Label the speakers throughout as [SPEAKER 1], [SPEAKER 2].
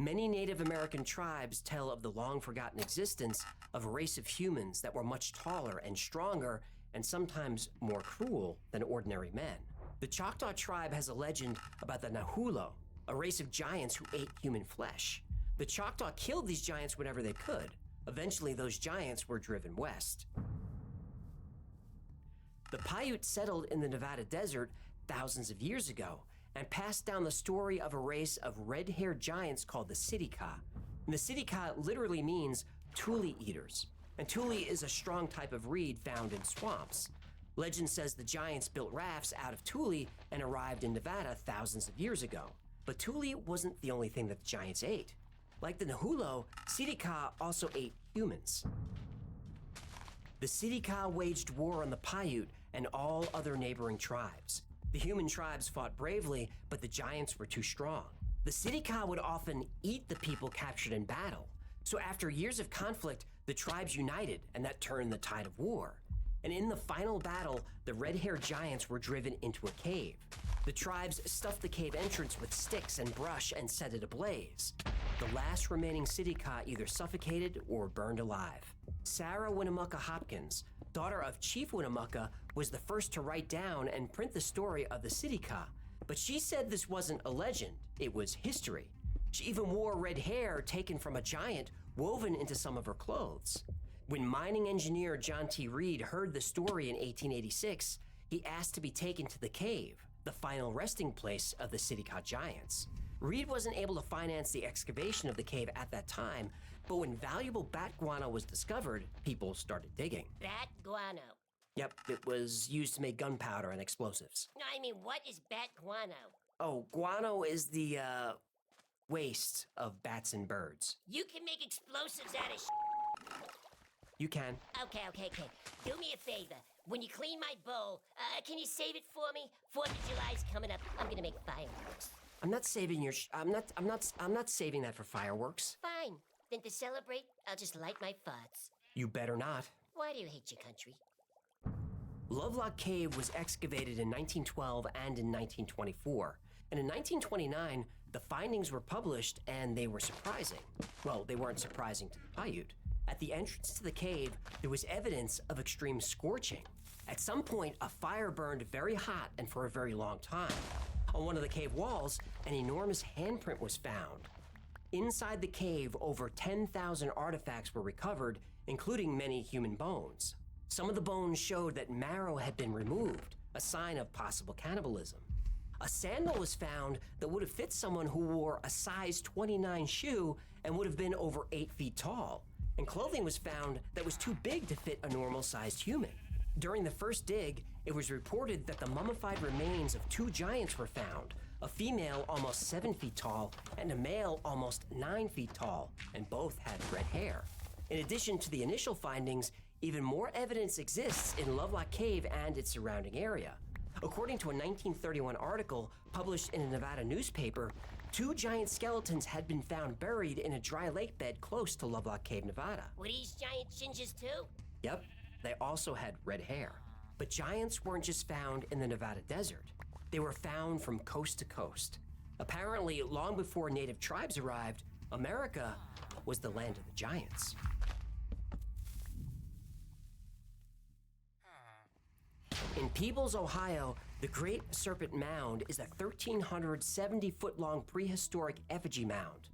[SPEAKER 1] Many Native American tribes tell of the long-forgotten existence of a race of humans that were much taller and stronger and sometimes more cruel than ordinary men. The Choctaw tribe has a legend about the Nahulo, a race of giants who ate human flesh. The Choctaw killed these giants whenever they could. Eventually, those giants were driven west. The Paiute settled in the Nevada desert thousands of years ago and passed down the story of a race of red-haired giants called the Sitka. And the Sitka literally means tule eaters, and tule is a strong type of reed found in swamps. Legend says the giants built rafts out of tule and arrived in Nevada thousands of years ago. But tule wasn't the only thing that the giants ate. Like the Nahulo, Sitka also ate humans. The Sitka waged war on the Paiute and all other neighboring tribes. The human tribes fought bravely, but the giants were too strong. The Sitka would often eat the people captured in battle. So after years of conflict, the tribes united, and that turned the tide of war. And in the final battle, the red-haired giants were driven into a cave. The tribes stuffed the cave entrance with sticks and brush and set it ablaze. The last remaining Sitka either suffocated or burned alive. Sarah Winnemucca Hopkins, daughter of Chief Winnemucca, was the first to write down and print the story of the Sitka. But she said this wasn't a legend, it was history. She even wore red hair taken from a giant woven into some of her clothes. When mining engineer John T. Reed heard the story in 1886, he asked to be taken to the cave, the final resting place of the Sitka giants. Reed wasn't able to finance the excavation of the cave at that time, but when valuable bat guano was discovered, people started digging.
[SPEAKER 2] Bat guano?
[SPEAKER 1] Yep, it was used to make gunpowder and explosives.
[SPEAKER 2] No, I mean, what is bat guano?
[SPEAKER 1] Oh, guano is the, waste of bats and birds.
[SPEAKER 2] You can make explosives out of
[SPEAKER 1] You can.
[SPEAKER 2] Okay. Do me a favor. When you clean my bowl, can you save it for me? 4th of July's coming up. I'm gonna make fireworks.
[SPEAKER 1] I'm not saving your I'm not saving that for fireworks.
[SPEAKER 2] Fine. Then to celebrate, I'll just light my farts.
[SPEAKER 1] You better not.
[SPEAKER 2] Why do you hate your country?
[SPEAKER 1] Lovelock Cave was excavated in 1912 and in 1924. And in 1929, the findings were published and they were surprising. Well, they weren't surprising to the Paiute. At the entrance to the cave, there was evidence of extreme scorching. At some point, a fire burned very hot and for a very long time. On one of the cave walls, an enormous handprint was found. Inside the cave, over 10,000 artifacts were recovered, including many human bones. Some of the bones showed that marrow had been removed, a sign of possible cannibalism. A sandal was found that would have fit someone who wore a size 29 shoe and would have been over 8 feet tall. And clothing was found that was too big to fit a normal-sized human. During the first dig, it was reported that the mummified remains of 2 giants were found, a female almost 7 feet tall and a male almost 9 feet tall, and both had red hair. In addition to the initial findings, even more evidence exists in Lovelock Cave and its surrounding area. According to a 1931 article published in a Nevada newspaper, 2 giant skeletons had been found buried in a dry lake bed close to Lovelock Cave, Nevada.
[SPEAKER 2] Were these giant gingers too?
[SPEAKER 1] Yep, they also had red hair. But giants weren't just found in the Nevada desert. They were found from coast to coast. Apparently, long before native tribes arrived, America was the land of the giants. In Peebles, Ohio, the Great Serpent Mound is a 1,370-foot-long prehistoric effigy mound.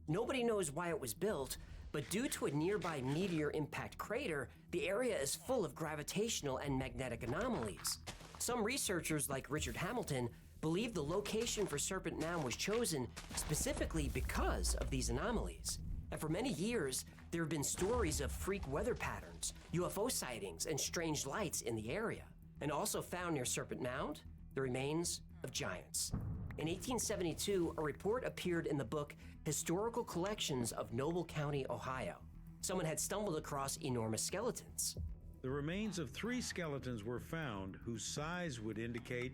[SPEAKER 1] Nobody knows why it was built, but due to a nearby meteor impact crater, the area is full of gravitational and magnetic anomalies. Some researchers, like Richard Hamilton, believe the location for Serpent Mound was chosen specifically because of these anomalies. And for many years, there have been stories of freak weather patterns, UFO sightings, and strange lights in the area. And also found near Serpent Mound, the remains of giants. In 1872, a report appeared in the book Historical Collections of Noble County, Ohio. Someone had stumbled across enormous skeletons.
[SPEAKER 3] The remains of 3 skeletons were found whose size would indicate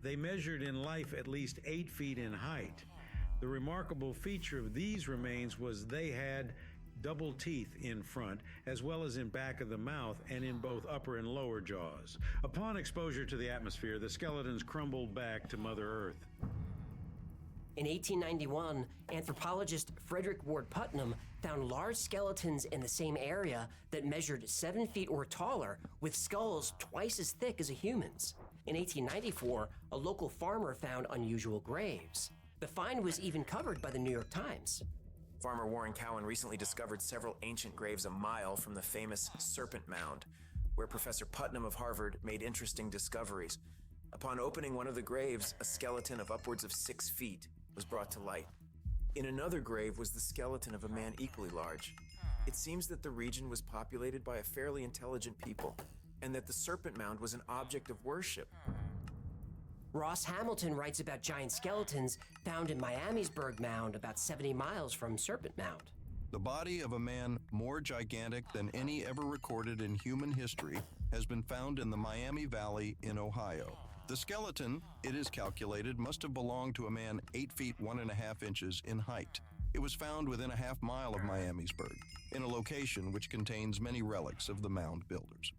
[SPEAKER 3] they measured in life at least 8 feet in height. The remarkable feature of these remains was they had double teeth in front, as well as in back of the mouth and in both upper and lower jaws. Upon exposure to the atmosphere, the skeletons crumbled back to Mother Earth.
[SPEAKER 1] In 1891, anthropologist Frederick Ward Putnam found large skeletons in the same area that measured 7 feet or taller, with skulls twice as thick as a human's. In 1894, a local farmer found unusual graves. The find was even covered by the New York Times.
[SPEAKER 4] Farmer Warren Cowan recently discovered several ancient graves a mile from the famous Serpent Mound, where Professor Putnam of Harvard made interesting discoveries. Upon opening one of the graves, a skeleton of upwards of 6 feet was brought to light. In another grave was the skeleton of a man equally large. It seems that the region was populated by a fairly intelligent people, and that the Serpent Mound was an object of worship.
[SPEAKER 1] Ross Hamilton writes about giant skeletons found in Miamisburg Mound, about 70 miles from Serpent Mound.
[SPEAKER 5] The body of a man more gigantic than any ever recorded in human history has been found in the Miami Valley in Ohio. The skeleton, it is calculated, must have belonged to a man 8 feet 1.5 inches in height. It was found within a half mile of Miamisburg, in a location which contains many relics of the mound builders.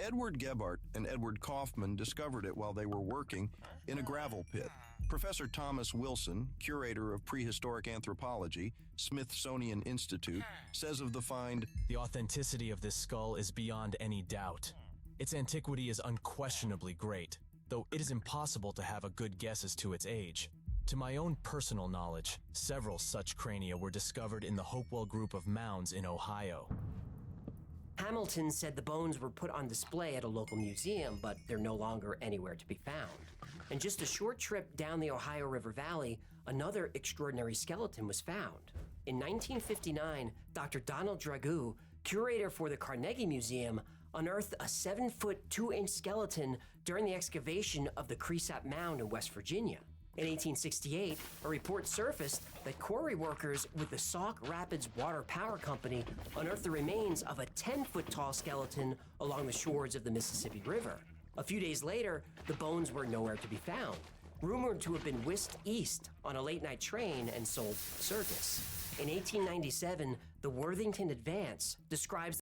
[SPEAKER 5] Edward Gebhardt and Edward Kaufman discovered it while they were working in a gravel pit. Professor Thomas Wilson, curator of prehistoric anthropology, Smithsonian Institute, says of the find,
[SPEAKER 6] "The authenticity of this skull is beyond any doubt. Its antiquity is unquestionably great, though it is impossible to have a good guess as to its age. To my own personal knowledge, several such crania were discovered in the Hopewell group of mounds in Ohio."
[SPEAKER 1] Hamilton said the bones were put on display at a local museum, but they're no longer anywhere to be found. And just a short trip down the Ohio River Valley, another extraordinary skeleton was found. In 1959, Dr. Donald Dragoo, curator for the Carnegie Museum, unearthed a 7-foot 2-inch skeleton during the excavation of the Cresap Mound in West Virginia. In 1868, a report surfaced that quarry workers with the Sauk Rapids Water Power Company unearthed the remains of a 10-foot tall skeleton along the shores of the Mississippi River. A few days later, the bones were nowhere to be found, rumored to have been whisked east on a late-night train and sold to the circus. In 1897, the Worthington Advance describes